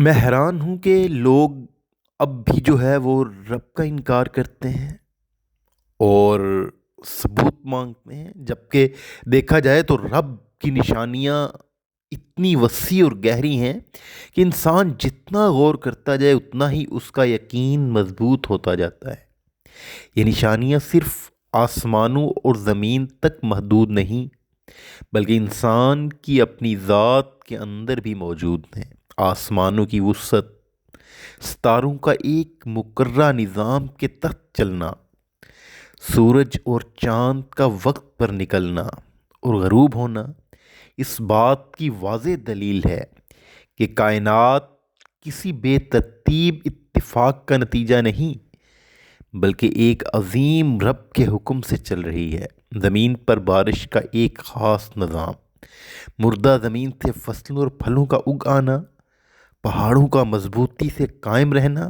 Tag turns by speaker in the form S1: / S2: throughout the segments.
S1: میں حیران ہوں کہ لوگ اب بھی جو ہے وہ رب کا انکار کرتے ہیں اور ثبوت مانگتے ہیں، جبکہ دیکھا جائے تو رب کی نشانیاں اتنی وسیع اور گہری ہیں کہ انسان جتنا غور کرتا جائے اتنا ہی اس کا یقین مضبوط ہوتا جاتا ہے۔ یہ نشانیاں صرف آسمانوں اور زمین تک محدود نہیں، بلکہ انسان کی اپنی ذات کے اندر بھی موجود ہیں۔ آسمانوں کی وسعت، ستاروں کا ایک مقررہ نظام کے تحت چلنا، سورج اور چاند کا وقت پر نکلنا اور غروب ہونا اس بات کی واضح دلیل ہے کہ کائنات کسی بے ترتیب اتفاق کا نتیجہ نہیں، بلکہ ایک عظیم رب کے حکم سے چل رہی ہے۔ زمین پر بارش کا ایک خاص نظام، مردہ زمین سے فصلوں اور پھلوں کا اگ آنا، پہاڑوں کا مضبوطی سے قائم رہنا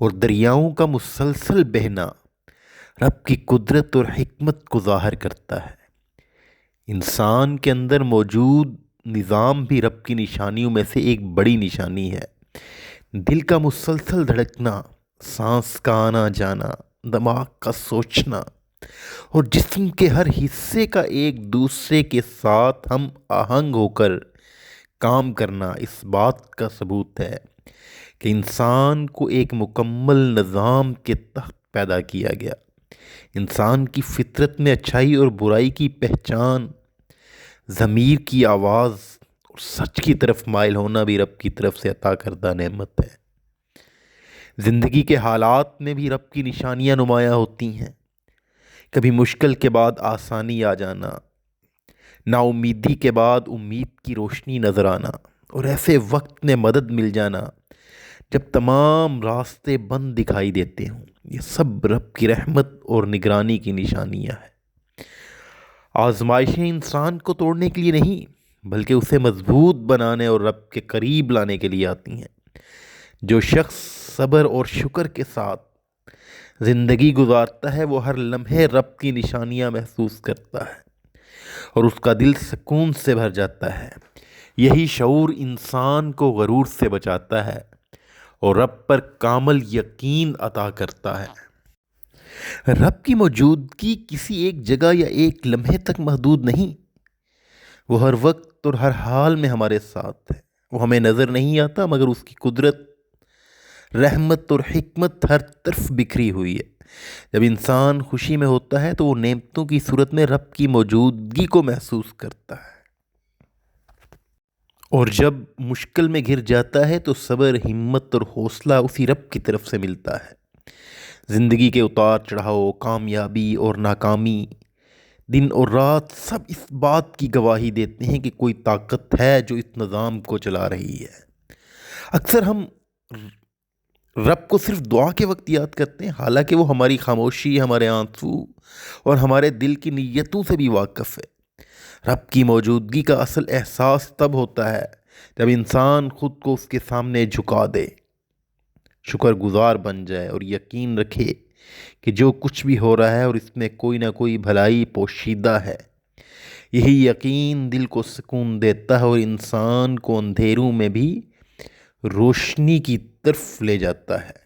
S1: اور دریاؤں کا مسلسل بہنا رب کی قدرت اور حکمت کو ظاہر کرتا ہے۔ انسان کے اندر موجود نظام بھی رب کی نشانیوں میں سے ایک بڑی نشانی ہے۔ دل کا مسلسل دھڑکنا، سانس کا آنا جانا، دماغ کا سوچنا اور جسم کے ہر حصے کا ایک دوسرے کے ساتھ ہم آہنگ ہو کر کام کرنا اس بات کا ثبوت ہے کہ انسان کو ایک مکمل نظام کے تحت پیدا کیا گیا۔ انسان کی فطرت میں اچھائی اور برائی کی پہچان، ضمیر کی آواز اور سچ کی طرف مائل ہونا بھی رب کی طرف سے عطا کردہ نعمت ہے۔ زندگی کے حالات میں بھی رب کی نشانیاں نمایاں ہوتی ہیں۔ کبھی مشکل کے بعد آسانی آ جانا، نا امیدی کے بعد امید کی روشنی نظر آنا اور ایسے وقت میں مدد مل جانا جب تمام راستے بند دکھائی دیتے ہوں۔ یہ سب رب کی رحمت اور نگرانی کی نشانیاں ہیں۔ آزمائشیں انسان کو توڑنے کے لیے نہیں، بلکہ اسے مضبوط بنانے اور رب کے قریب لانے کے لیے آتی ہیں۔ جو شخص صبر اور شکر کے ساتھ زندگی گزارتا ہے وہ ہر لمحے رب کی نشانیاں محسوس کرتا ہے اور اس کا دل سکون سے بھر جاتا ہے۔ یہی شعور انسان کو غرور سے بچاتا ہے اور رب پر کامل یقین عطا کرتا ہے۔ رب کی موجودگی کسی ایک جگہ یا ایک لمحے تک محدود نہیں، وہ ہر وقت اور ہر حال میں ہمارے ساتھ ہے۔ وہ ہمیں نظر نہیں آتا، مگر اس کی قدرت، رحمت اور حکمت ہر طرف بکھری ہوئی ہے۔ جب انسان خوشی میں ہوتا ہے تو وہ نعمتوں کی صورت میں رب کی موجودگی کو محسوس کرتا ہے، اور جب مشکل میں گر جاتا ہے تو صبر، ہمت اور حوصلہ اسی رب کی طرف سے ملتا ہے۔ زندگی کے اتار چڑھاؤ، کامیابی اور ناکامی، دن اور رات سب اس بات کی گواہی دیتے ہیں کہ کوئی طاقت ہے جو اس نظام کو چلا رہی ہے۔ اکثر ہم رب کو صرف دعا کے وقت یاد کرتے ہیں، حالانکہ وہ ہماری خاموشی، ہمارے آنسو اور ہمارے دل کی نیتوں سے بھی واقف ہے۔ رب کی موجودگی کا اصل احساس تب ہوتا ہے جب انسان خود کو اس کے سامنے جھکا دے، شکر گزار بن جائے اور یقین رکھے کہ جو کچھ بھی ہو رہا ہے اور اس میں کوئی نہ کوئی بھلائی پوشیدہ ہے۔ یہی یقین دل کو سکون دیتا ہے اور انسان کو اندھیروں میں بھی روشنی کی طرف لے جاتا ہے۔